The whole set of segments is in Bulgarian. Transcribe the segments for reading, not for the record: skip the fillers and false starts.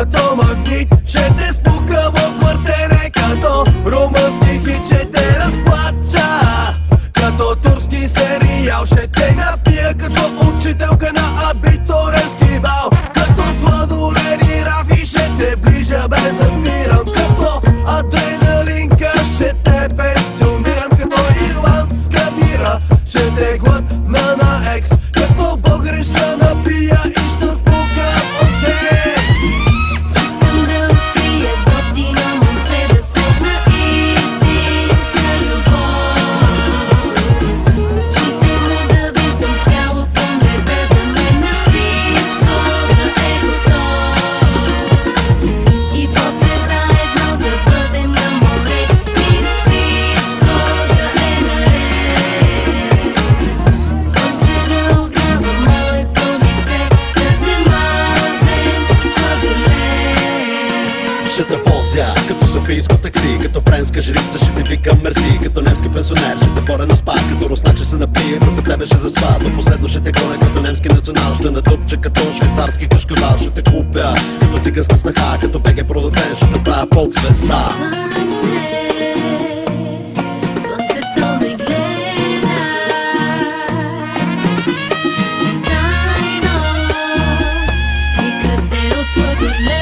като магнит. Ще те спукам от въртене като румънски хит. Ще те разплача като турски сериал. Ще те напия като учителка на абитуренски бал. Като сладолен и рафи ще те ближа без да спирам. Като адреналинка ще те пенсионирам. Като ирландска бира ще те глътна на екс. Като българища напия и ще спукам от секс. Искам да открия готино момче, да срещна истинска любов. Очите му да виждам цялото небе, за мен на всичко да е готов. И после заедно да бъдем на море и всичко да е наред. Слънце да огрява моето лице, да се мажем с сладолед. Ще те возя като софийско такси, като френска жрица ще ти викам мерси. Като немски пенсионер ще те боря на спа, като руснак ще се напие, върху тебе ще заспа. До последно ще те гоня като немски национал, ще натупча като швейцарски кашкавал. Ще те купя като циганска снаха, като беге продаден ще те правя полцвеста. Слънцето ме гледа тайно и краде от сладоледа.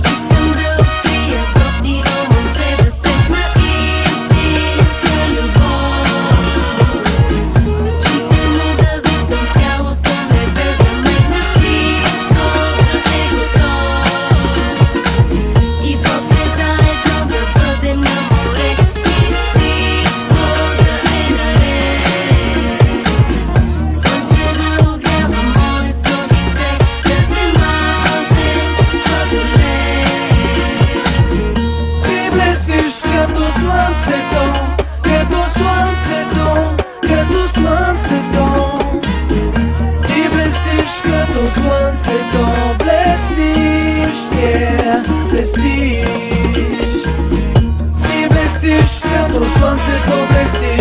Искам да открия готино момче, да срещна истинска любов. Очите му да виждам цялото небе, за мен на всичко да е готов. И после заедно да бъдем на море и всичко да е наред. Слънце да огрява моето лице, да се мажем с сладолед. Ти блестиш като слънцето, като слънцето, като слънцето. Ти блестиш като слънцето, блестиш, блестиш. Ти блестиш като слънцето, блестиш.